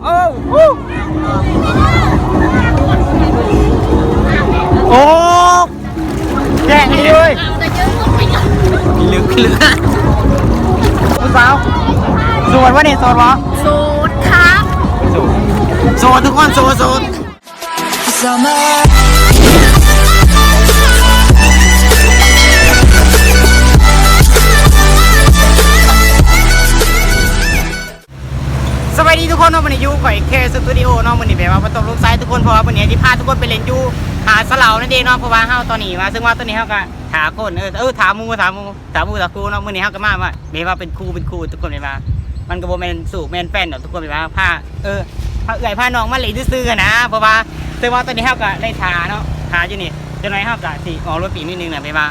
โอ้โอ้แจ้งนี่เลยลึกผู้สาวโสดวะเนี่ยโสดวะโสดครับ โสดทุกคนโสดสวัสดีทุกคนวันนี้ยูข่อยเคสตูดิโอเนาะวันนี้แบบว่าประตูลูกซ้ายทุกคนเพราะว่าวันนี้ที่พาทุกคนไปเล่นยูหาสลานั่นเองเนาะเพราะว่าเฮาตอนนี้มาซึ่งว่าตอนนี้เฮาก็ถาคนถามมูตากูเนาะวันนี้เฮาก็มาว่าแบบว่าเป็นครูทุกคนแบบว่ามันก็บ่แม่นสู่แม่นแฟนดอกทุกคนแบบว่าพาพาเอื้อยพาน้องมาเล่นซื่อๆนะเพราะว่าซึ่งว่าตอนนี้เฮาก็ได้ถาเนาะถาอยู่นี่จังได๋เฮาก็สิออกรถปีนิดนึงน่ะแบบว่า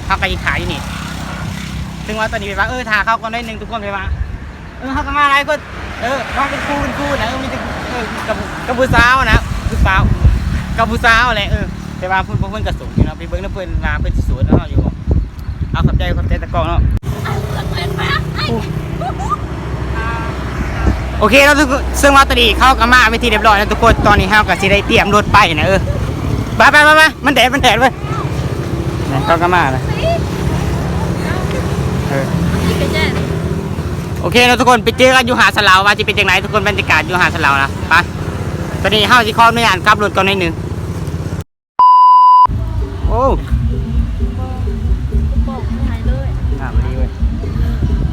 เฮาก็สิขายอยู่นี่ซึ่งว่าตอนนี้แบบว่าถาเข้าก่อนได้นึงทุกคนแบบว่าเขาก็มาอะไรก็มาเป็นคู่นะมีแต่กับผู้สาวนะผู้สาวกับผู้สาวอะไรแต่ว่าเพื่อนกระสุนอยู่เนาะไปเบิ้งน้ำเพื่อนมาเพื่อนสวยเนาะอยู่เอาขับใจตะกองเนาะโอเคแล้วซึ่งว่าตอนนี้เข้ากับมาไปทีเรียบร้อยแล้วทุกคนตอนนี้เข้ากับสิได้เตรียมรถไปนะไปมันแดดเว้ยเข้ากับมาเลยโอเคนะทุกคนไปเจอกันอยู่หาดสลาวว่าจะเป็นยังไงทุกคนบรรยากาศอยู่หาดสลาวนะไปตอนนี้เฮาสิขออนุญาตขับรถก่อนนิดนึงโอ้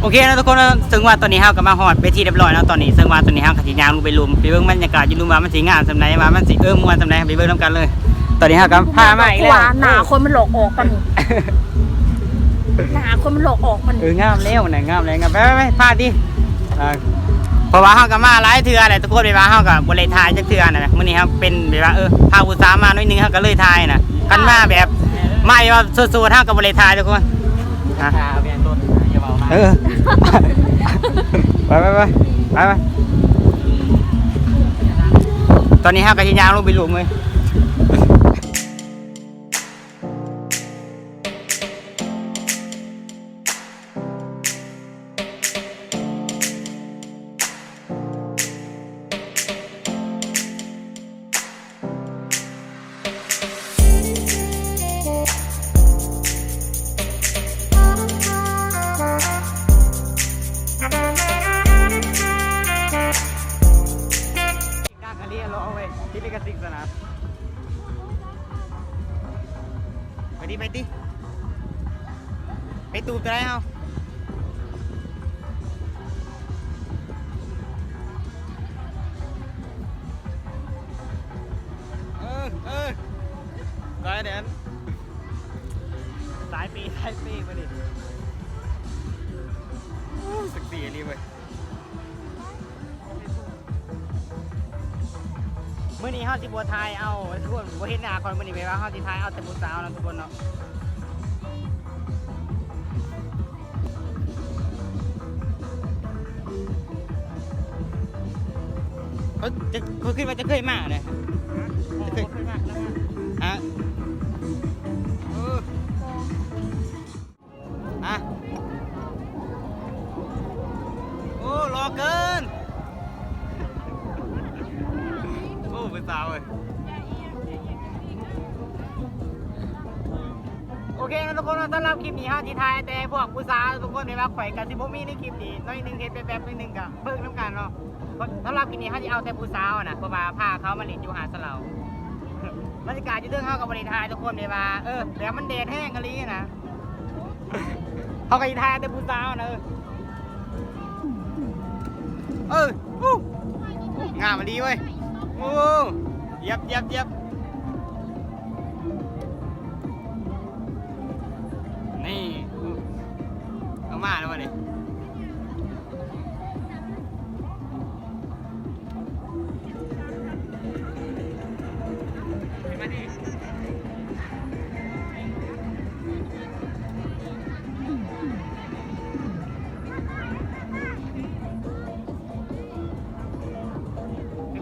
โอเคนะทุกคนซึ่งว่าตอนนี้เฮาก็มาฮอดไปที่เรียบร้อยแล้วตอนนี้ซึ่งว่าตอนนี้เฮาก็สิย่างลงไปลุมไปเบิ่งบรรยากาศอยู่ลุมว่ามันสิงามสำใดว่ามันสิม่วนสำใดไปเบิ่งนำกันเลยตอนนี้เฮาก็พามาอีกแล้วหนาคนมันหลอกออกกันหนาคนมันหลอกออกมันงามแล้วนะงามไปพาดิเพราะว่าเฮาก็มาหลายเทื่อแหละทุกคนไปว่าเฮาก็บ่ได้ถ่ายจักเทื่อนะมื้อนี้ครับเป็นแบบว่าพาผู้สาวมาหน่อยนึงเฮาก็เลยถ่ายนะกันมาแบบมาว่าสดๆเฮาก็บ่ได้ถ่ายทุกคนฮะเปลี่ยนรถอย่าเว้ามาไปตอนนี้เฮาก็สิย่างลงไปหลุมเลยไปตูบจะได้เหรอได้เด่นสายปีมาดิสักสีอันนี้เว้ยเมื่อนี้เฮาสิบัวไทยเอาทุกคนบัวเห็นหน้าคนเมื่อนี้ไปว่าเฮาสิไทยเอาแต่ผู้สาวนะทุกคนเนาะเขาขึ้นมาจะเคยมากเลยจะเคยมากแล้วฮะโอ้รอเกินโอ้เป็นสาวเลยโอเคนะทุกคนต้อนรับคลิปนี้ฮะที่ไทยแต่พวกผู้สาวทุกคนในว่าแขวกันที่พวกมีในคลิปนี้น้อยนึงเห็นแบบนิดนึงกับเบิ่งน้ำกันเนาะสำหรับกินนี้เขาจะเอาแต่ผู้สาวนะเพราะว่าพาเขามาเล่นอยู่หาดสลาวบรรยากาศอยู่เรื่องเขากับบริทายทุกคนเลยว่าแต่มันแดดแห้งกันเลยนะเขากับทายแต่ผู้สาวนะงามมันดีเว้ยโอ้เย็บนี่เอามาแล้ววะนี่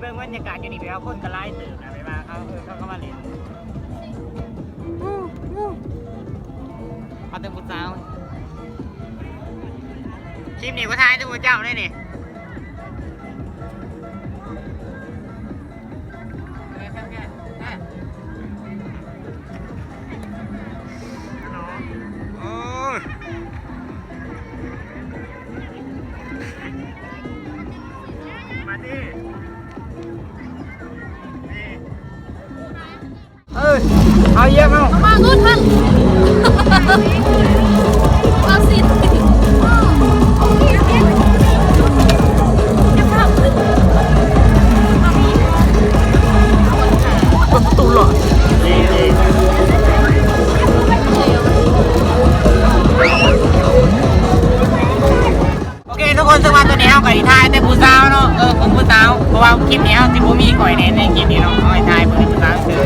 เบิ่งบรรยากาศอยู่นี่ไปเอาคนกระไล่ตื่นนะไปมาเขาก็มาเล่นเอาแต่ผู้สาวคลิปนี้ก็ถ่ายแต่ผู้เจ้าได้นี่ มาดิเอาเยี่ยมเอา มาลุ้นมันเอาสิประตูหลอดโอเคทุกคนสวัสดีตัวนี้เอากับทายแต่ผู้สาวเนาะผมผู้สาวเพราะว่าคลิปนี้เอาที่ผมมีก่อยในคลิปนี้เนาะเอาทายผู้สาวคือ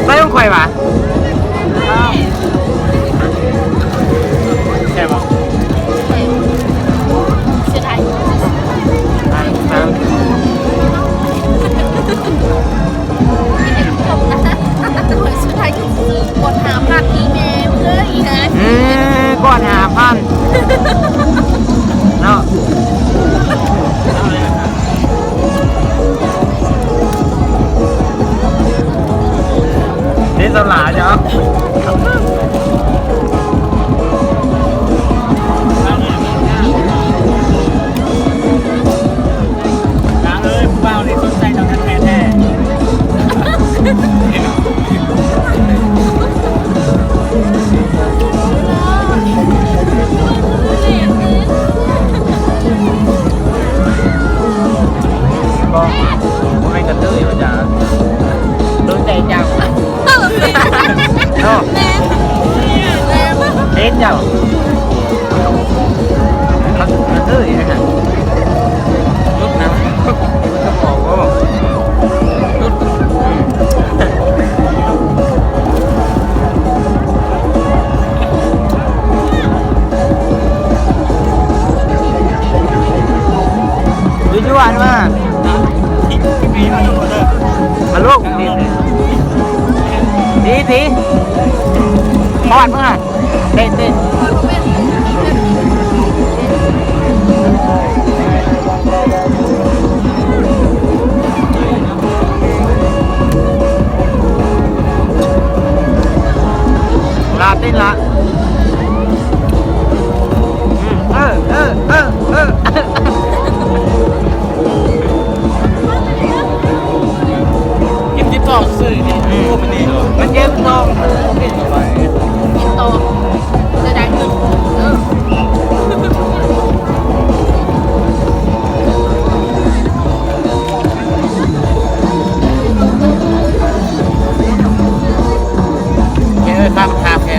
ไม่ต้องก่อยวะใช่ปะ เสียดาย สุดท้ายก็คือกดหาภาพอีเมลเลยนะ ก่อน5,000เนาะนี่สลาจ้ะล้างเลยผู้บ่าวนี่สนใจทำกันแท้แท้ก็ไม่กระตืออยู่จ้ะโดนใจเจ้าเนาะเด็ดเจ้ากระตืออยู่นะฮะลุกนะก็บอกว่าลุกดูจวนมามาลูกทีปอดมึงอ่ะเต้นลาเต้นละกินต่อสื่อนี่มันดีเลยมันเย็บต่อกินต่อจะได้ขึ้นครับครับแค่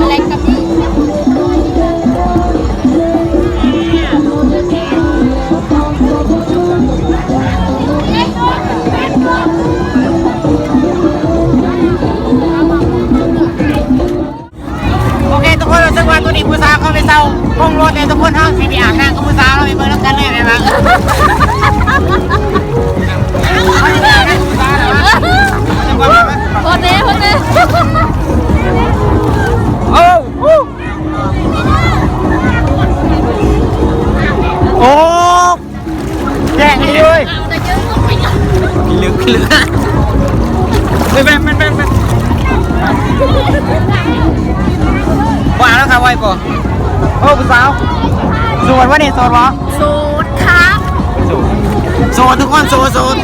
อะไรกับพี่โอเคทุกคนเราซึ่งว่าตัวนี้ผู้สาวเขาไปเศร้าห้องรถเนี่ยทุกคนห้างสีไปอาบน้ำกับผู้สาวเราไปเบิ่งแล้วกันเลยไหมบ้างโคเน่โอ้แย่งเลย แต่เยอะต้องไปอ่ะ ลึกมันว่าแล้วครับไว้ก่อนโอ้ผู้สาวสวดวะเนี่ยสวดวะ สูตรครับ สวดทุกคนสวด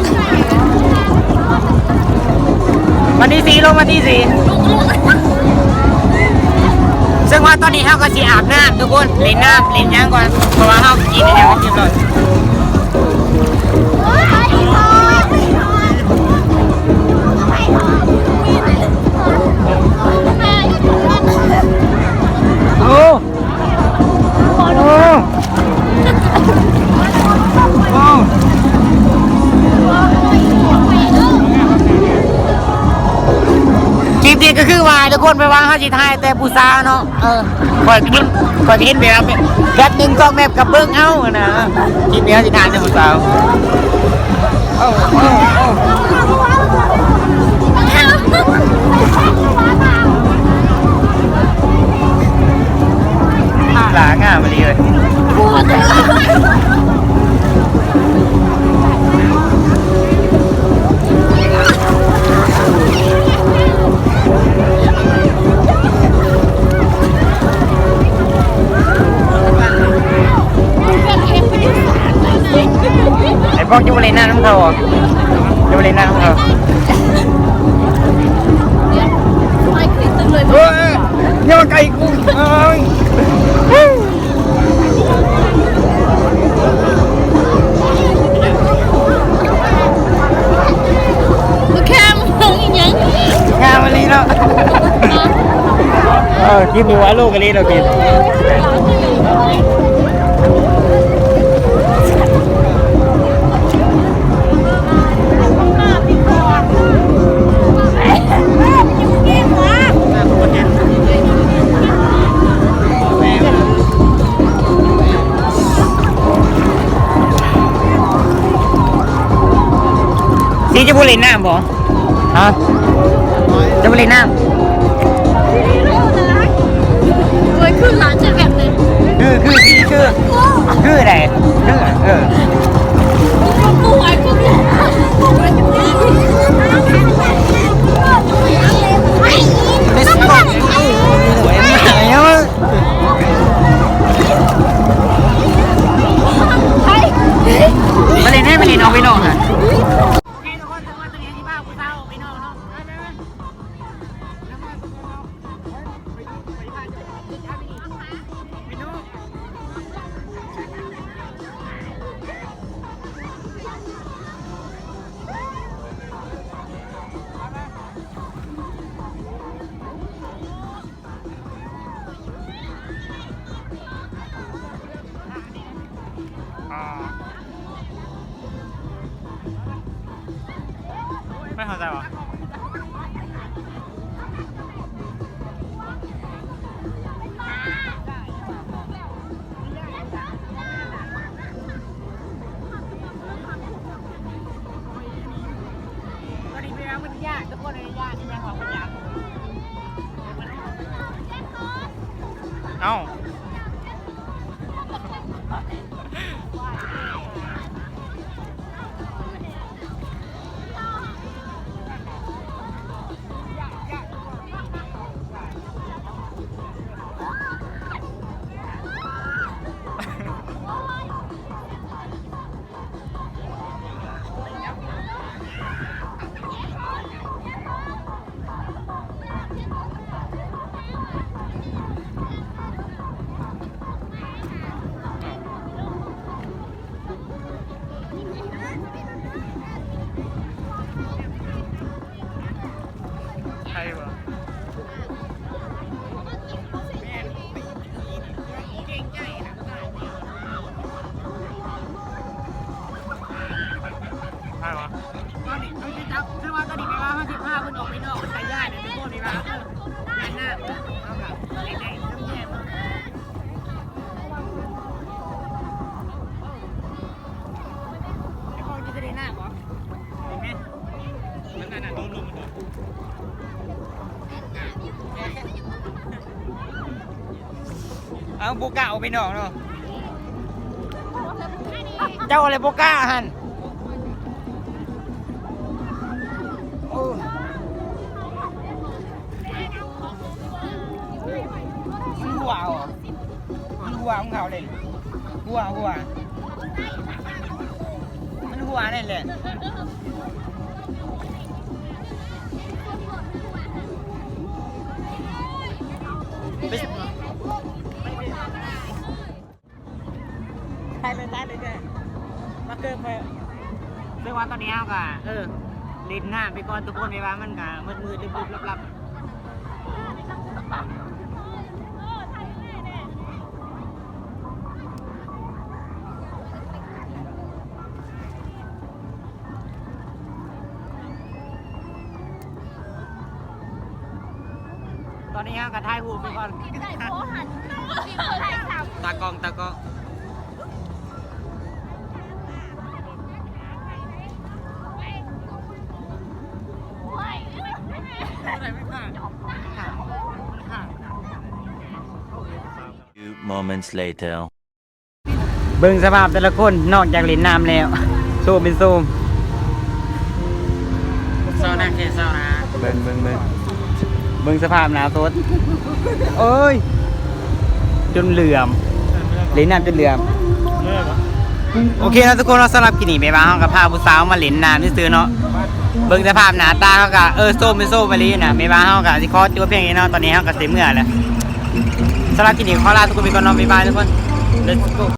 วันที่4ลงวันที่4ซึ่งว่าตอนนี้เขาก็สีอาบน้ำทุกคนเล่นน้ำเล่นยังก่อนเพราะว่าเขากินอย่างเดียวเลยโอ้คลิปนี้ก็คือว่าทุกคนไปวางเขาจีไทยแต่ผู้สาวเนาะคอยกินแบบหนึ่งกองแบบกับเบิ้งเอานะคลิปนี้เขาจีไทยแต่ผู้สาวหลางอ่ะมาดีเลย พวกยูเล่นหน้าน้ำเขายูเล่นหน้าน้ำเขา ไม่เคยตึงเลย เฮ้ยยังมาไกลกูแค่มองอย่างนี้ งานมาลีแล้วคลิปดูว่าลูกกันลีเรากินสีจะพูดเล่นน้ำบ่ฮะจะพูดเล่นน้ำ โอ้ยคือร้านจะแบบนึง คืออะไรป่วยก็ไม่ไม่สปอร์ตสวยมากเลยอ่ะมาเล่นให้มาเล่นเอาไปนอกฮะไม่เข้าใจหรอเอ้าใช่ปะใช่ปะตอนนี้ไม่ได้จับคือว่าตอนนี้ไปว่า55เพิ่นออกไปนอกมันใช้ย่ายเลยทุกคนนี่ว่าย่ายหน้าเอาแบบแดงๆเข้มๆไอ้พวกนี้จะได้หน้าปะเห็นไหมมันนั่นน่ะโดนลมมันโดนเอาโบก้าเอาไปนอกเนาะเจ้าอะไรโบก้าฮันมันหัวเหรอมันหัวของเขาเลยหัวมันหัวนั่นแหละใช่เลยแกมาเกิดไปเรื่องว่าตอนนี้เอากะเล่นหน้าไปก่อนทุกคนไปว่ามันกะมืดๆลับตอนนี้เอากะถ่ายรูปไปก่อนตากล้อง Few moments later. เบิ่งสภาพแต่ละคนนอกจากเล่นน้ำแล้วโซมเป็นโซมเศร้านะเศร้านะเบิ่งสภาพหนาวตัวโอ้ยจนเหลื่อมเล่นน้ำจนเหลื่อม โอเคนะทุกคนเราสำหรับคลิปนี้ไปบ้างเขากับพาผู้สาวมาเล่นน้ำที่ซื้อเนาะเบิ่งสภาพหน้าตาเขากับส้มเป็นส้มมาลีนะไม่บ้างเขากับสิคอตัวเพียงนี้เนาะตอนนี้เขากับเสียเมื่อแล้วสำหรับคลิปนี้ขอลาทุกคนไปก่อนเนาะบ๊ายบายทุกคน Let's go